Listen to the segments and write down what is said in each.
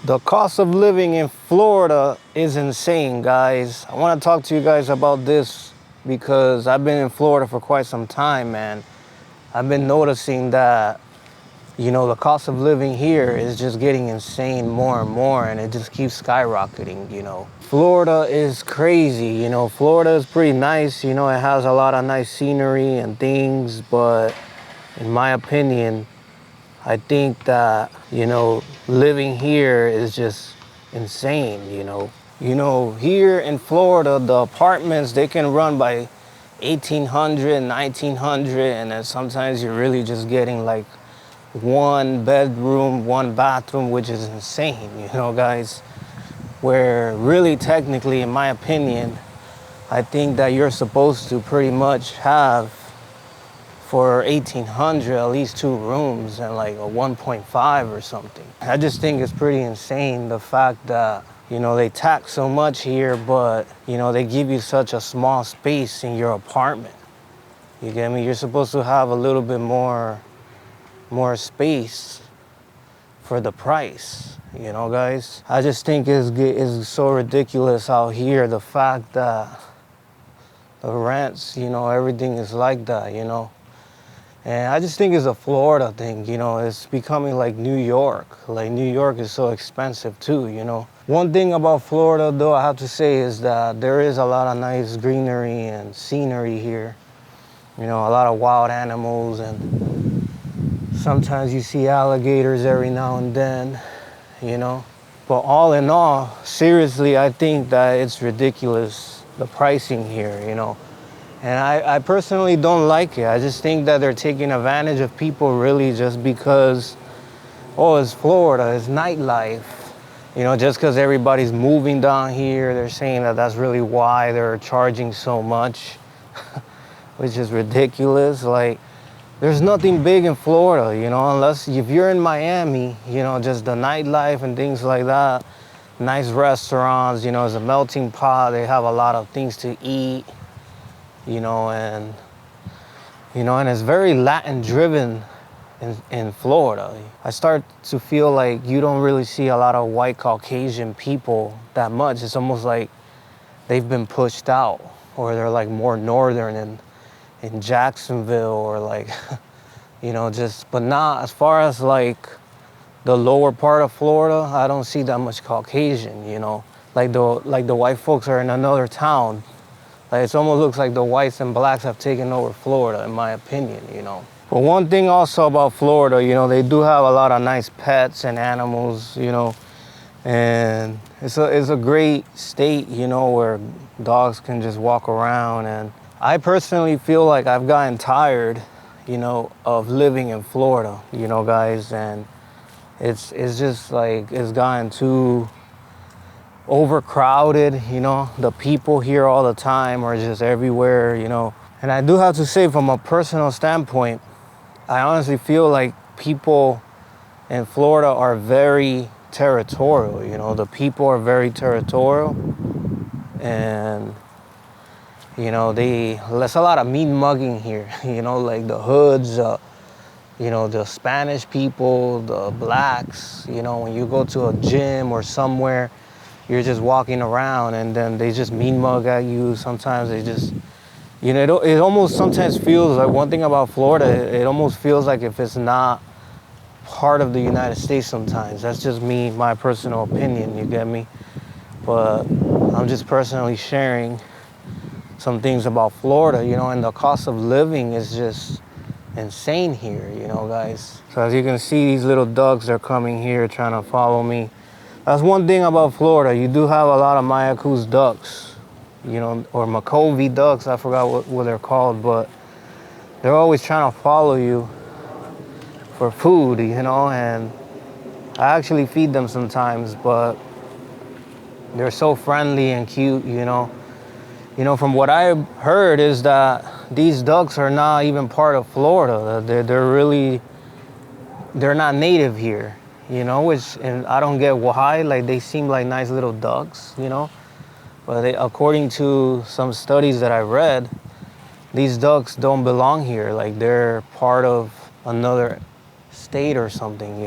The cost of living in Florida is insane, guys. I want to talk to you guys about this because I've been in Florida for quite some time, man. I've been noticing that, the cost of living here is just getting insane more and more, and it just keeps skyrocketing. Florida is crazy, Florida is pretty nice, it has a lot of nice scenery and things, but in my opinion, I think that, living here is just insane, Here in Florida, the apartments, they can run by 1,800, 1,900, and then sometimes you're really just getting like one bedroom, one bathroom, which is insane, guys. Where really technically, in my opinion, I think that you're supposed to pretty much have for 1,800 at least 2 rooms and like a 1.5 or something. I just think it's pretty insane the fact that they tax so much here, but they give you such a small space in your apartment. You get me? You're supposed to have a little bit more space for the price, guys. I just think it's so ridiculous out here, the fact that the rents, everything is like that, And I just think it's a Florida thing, it's becoming like New York. Like New York is so expensive too, One thing about Florida though, I have to say, is that there is a lot of nice greenery and scenery here. A lot of wild animals, and sometimes you see alligators every now and then, But all in all, seriously, I think that it's ridiculous, the pricing here, And I personally don't like it. I just think that they're taking advantage of people really just because, it's Florida, it's nightlife. Just because everybody's moving down here, they're saying that that's really why they're charging so much, which is ridiculous. Like, there's nothing big in Florida, unless if you're in Miami, just the nightlife and things like that. Nice restaurants, it's a melting pot. They have a lot of things to eat. And it's very Latin driven in Florida. I start to feel like you don't really see a lot of white Caucasian people that much. It's almost like they've been pushed out, or they're like more northern in Jacksonville, or like, but not as far as like the lower part of Florida. I don't see that much Caucasian, like the white folks are in another town. Like, it almost looks like the whites and blacks have taken over Florida, in my opinion, But one thing also about Florida, they do have a lot of nice pets and animals, and it's a great state, where dogs can just walk around. And I personally feel like I've gotten tired, of living in Florida, guys, and it's just like it's gotten too overcrowded, the people here all the time are just everywhere, And I do have to say, from a personal standpoint, I honestly feel like people in Florida are very territorial, the people are very territorial, and there's a lot of mean mugging here, like the hoods, the Spanish people, the blacks, when you go to a gym or somewhere, you're just walking around and then they just mean mug at you. Sometimes they just, it almost sometimes feels like, one thing about Florida, it almost feels like if it's not part of the United States sometimes. That's just me, my personal opinion, you get me? But I'm just personally sharing some things about Florida, and the cost of living is just insane here, guys. So as you can see, these little ducks are coming here trying to follow me. That's one thing about Florida. You do have a lot of Mayakoos ducks, or Macovy ducks. I forgot what they're called, but they're always trying to follow you for food, and I actually feed them sometimes, but they're so friendly and cute, From what I've heard is that these ducks are not even part of Florida. They're not native here. And I don't get why. Like, they seem like nice little ducks, But according to some studies that I read, these ducks don't belong here. Like, they're part of another state or something,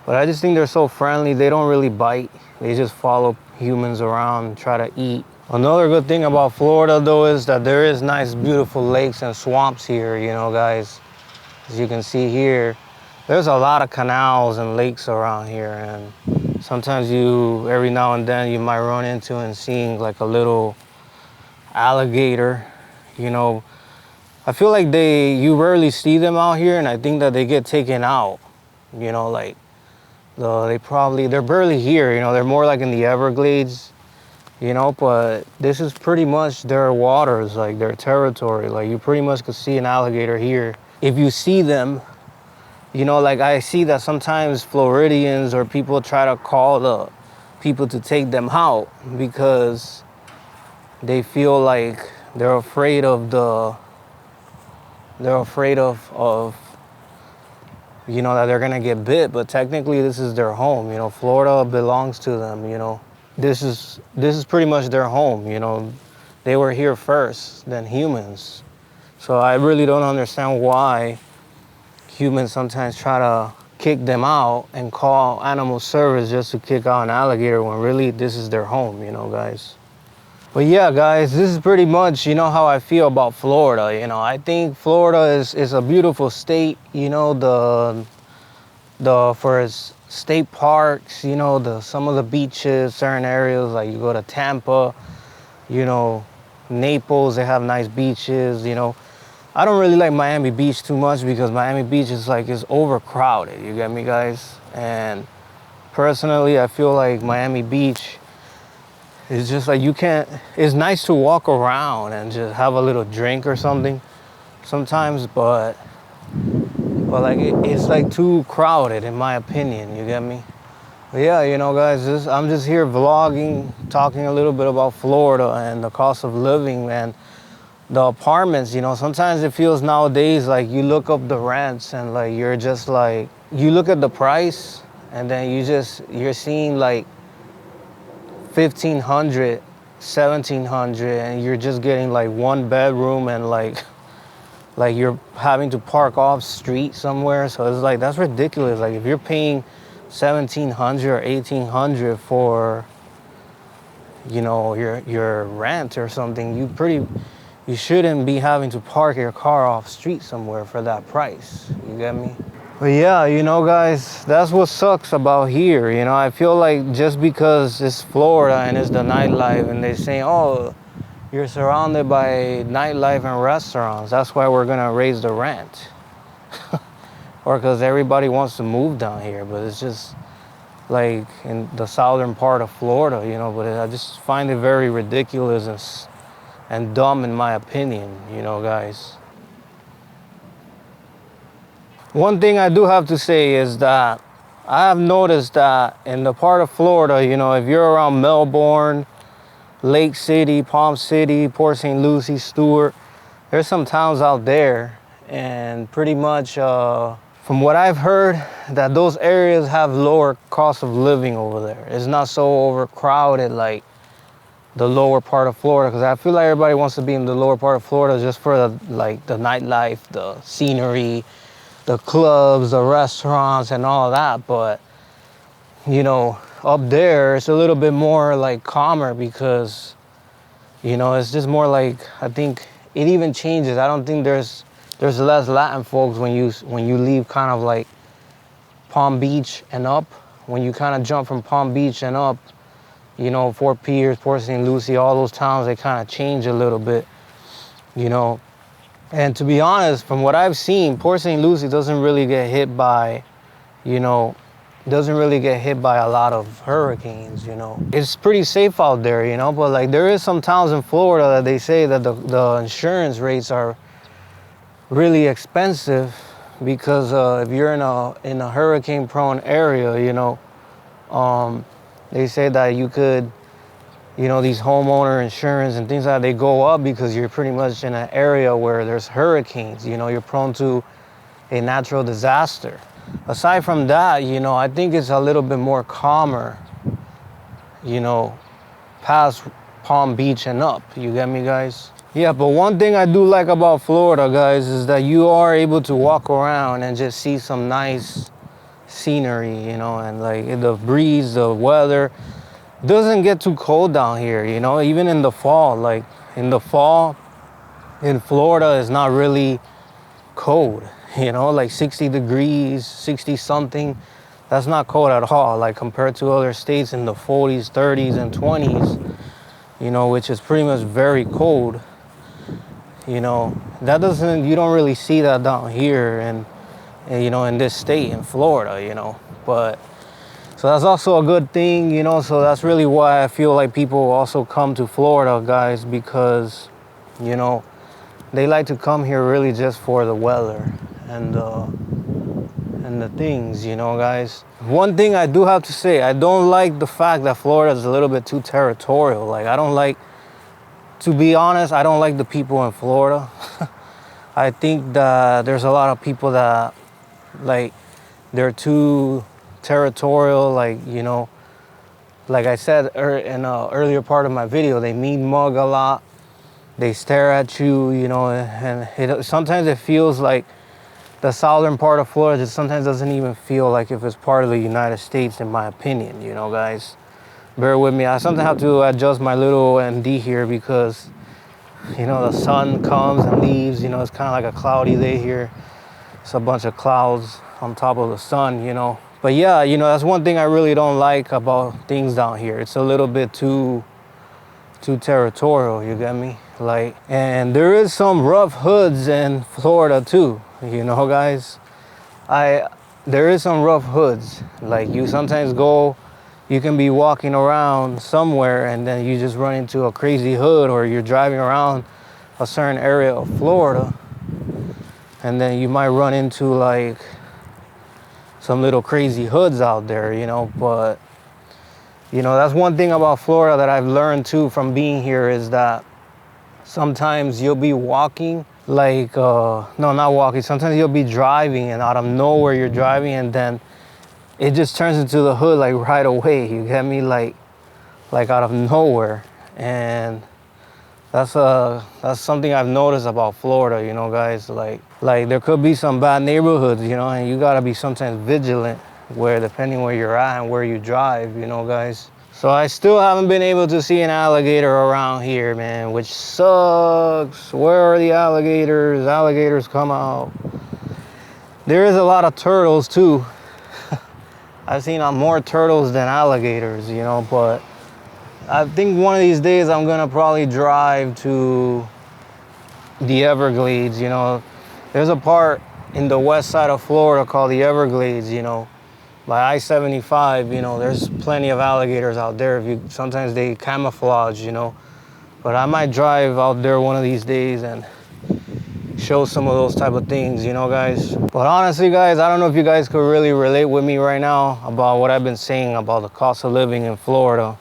But I just think they're so friendly. They don't really bite. They just follow humans around, try to eat. Another good thing about Florida though is that there is nice, beautiful lakes and swamps here, you know, guys. As you can see here, there's a lot of canals and lakes around here, and sometimes every now and then you might run into and seeing like a little alligator, you know. I feel like you rarely see them out here, and I think that they get taken out, you know, like they're barely here, you know, they're more like in the Everglades, you know, but this is pretty much their waters, like their territory. Like you pretty much could see an alligator here. If you see them, you know, like I see that sometimes Floridians or people try to call the people to take them out because they feel like they're afraid of you know, that they're gonna get bit, but technically this is their home, you know. Florida belongs to them, you know. This is pretty much their home, you know. They were here first than humans. So I really don't understand why humans sometimes try to kick them out and call animal service just to kick out an alligator when really this is their home, you know, guys. But yeah, guys, this is pretty much, you know, how I feel about Florida. You know, I think Florida is a beautiful state, you know, for its state parks, you know, some of the beaches, certain areas, like you go to Tampa, you know, Naples, they have nice beaches, you know. I don't really like Miami Beach too much because Miami Beach is overcrowded, you get me, guys? And personally, I feel like Miami Beach is just like it's nice to walk around and just have a little drink or something sometimes, but like it's like too crowded in my opinion, you get me? But yeah, you know, guys, I'm just here vlogging, talking a little bit about Florida and the cost of living, man. The apartments, you know, sometimes it feels nowadays like you look up the rents and like you're just like, you look at the price and then you're seeing like 1,500, 1,700, and you're just getting like one bedroom and like you're having to park off street somewhere. So it's like, that's ridiculous. Like if you're paying 1,700 or 1,800 for, you know, your rent or something, you shouldn't be having to park your car off street somewhere for that price, you get me? But yeah, you know, guys, that's what sucks about here. You know, I feel like just because it's Florida and it's the nightlife and they say, oh, you're surrounded by nightlife and restaurants, that's why we're gonna raise the rent. Or because everybody wants to move down here, but it's just like in the southern part of Florida, you know, but I just find it very ridiculous and dumb in my opinion, you know, guys. One thing I do have to say is that I have noticed that in the part of Florida, you know, if you're around Melbourne, Lake City, Palm City, Port St. Lucie, Stewart, there's some towns out there, and pretty much from what I've heard, that those areas have lower cost of living over there. It's not so overcrowded like the lower part of Florida, because I feel like everybody wants to be in the lower part of Florida just for the nightlife, the scenery, the clubs, the restaurants, and all of that. But you know, up there it's a little bit more like calmer because, you know, it's just more like, I think it even changes. I don't think there's less Latin folks when you leave kind of like Palm Beach and up. When you kind of jump from Palm Beach and up, you know, Fort Pierce, Port St. Lucie, all those towns, they kind of change a little bit, you know. And to be honest, from what I've seen, Port St. Lucie doesn't really get hit by, you know, doesn't really get hit by a lot of hurricanes, you know. It's pretty safe out there, you know, but like there is some towns in Florida that they say that the insurance rates are really expensive because if you're in a hurricane prone area, you know, they say that you could, you know, these homeowner insurance and things like that, they go up because you're pretty much in an area where there's hurricanes, you know, you're prone to a natural disaster. Aside from that, you know, I think it's a little bit more calmer, you know, past Palm Beach and up, you get me, guys? Yeah, but one thing I do like about Florida, guys, is that you are able to walk around and just see some nice scenery, you know, and like the breeze, the weather doesn't get too cold down here, you know, even in the fall. Like in the fall in Florida is not really cold, you know, like 60 degrees, 60 something. That's not cold at all, like compared to other states in the 40s, 30s, and 20s, you know, which is pretty much very cold. You know, you don't really see that down here and you know, in this state, in Florida, you know. But so that's also a good thing, you know. So that's really why I feel like people also come to Florida, guys, because, you know, they like to come here really just for the weather and the things, you know, guys. One thing I do have to say, I don't like the fact that Florida is a little bit too territorial. Like, to be honest, I don't like the people in Florida. I think that there's a lot of people that, like, they're too territorial, like, you know, like I said in an earlier part of my video, they mean mug a lot. They stare at you, you know, and sometimes it feels like the southern part of Florida just sometimes doesn't even feel like if it's part of the United States, in my opinion, you know, guys. Bear with me. I sometimes have to adjust my little ND here because, you know, the sun comes and leaves, you know, it's kind of like a cloudy day here. It's a bunch of clouds on top of the sun, you know. But yeah, you know, that's one thing I really don't like about things down here. It's a little bit too territorial, you get me? Like, and there is some rough hoods in Florida too, you know, guys. There is some rough hoods. Like, you sometimes you can be walking around somewhere and then you just run into a crazy hood, or you're driving around a certain area of Florida and then you might run into like some little crazy hoods out there, you know. But, you know, that's one thing about Florida that I've learned too from being here, is that sometimes you'll be walking, like, no, not walking. Sometimes you'll be driving and out of nowhere you're driving and then it just turns into the hood like right away. You get me? Like out of nowhere. And that's something I've noticed about Florida, you know, guys. Like there could be some bad neighborhoods, you know, and you gotta be sometimes vigilant depending where you're at and where you drive, you know, guys. So I still haven't been able to see an alligator around here, man, which sucks. Where are the alligators? Alligators, come out. There is a lot of turtles too. I've seen more turtles than alligators, you know, but I think one of these days I'm gonna probably drive to the Everglades, you know. There's a part in the west side of Florida called the Everglades, you know, by I-75, you know. There's plenty of alligators out there. Sometimes they camouflage, you know. But I might drive out there one of these days and show some of those type of things, you know, guys. But honestly, guys, I don't know if you guys could really relate with me right now about what I've been saying about the cost of living in Florida.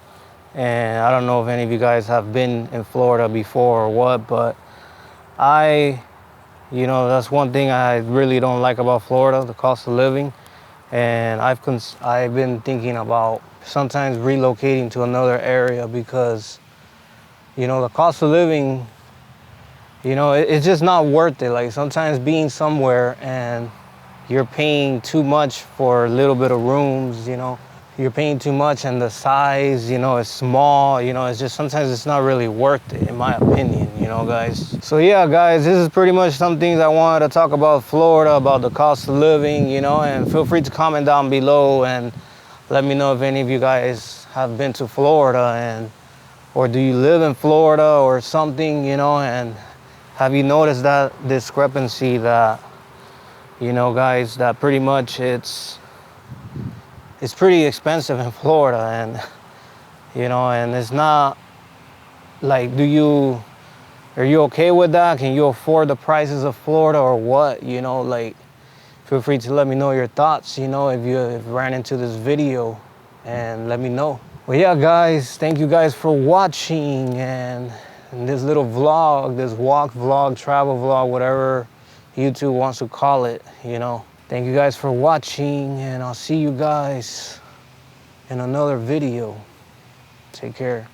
And I don't know if any of you guys have been in Florida before or what, but you know, that's one thing I really don't like about Florida, the cost of living. And I've been thinking about sometimes relocating to another area because, you know, the cost of living, you know, it's just not worth it. Like, sometimes being somewhere and you're paying too much for a little bit of rooms, you know. You're paying too much and the size, you know, is small, you know. It's just sometimes it's not really worth it, in my opinion, you know, guys. So yeah, guys, this is pretty much some things I wanted to talk about Florida, about the cost of living, you know. And feel free to comment down below and let me know if any of you guys have been to Florida, or do you live in Florida or something, you know. And have you noticed that discrepancy that, you know, guys, that pretty much it's pretty expensive in Florida, and, you know, and it's not like, are you okay with that? Can you afford the prices of Florida or what? You know, like, feel free to let me know your thoughts, you know, if you ran into this video, and let me know. Well, yeah, guys, thank you guys for watching, and this little vlog, this walk vlog, travel vlog, whatever YouTube wants to call it, you know. Thank you guys for watching, and I'll see you guys in another video. Take care.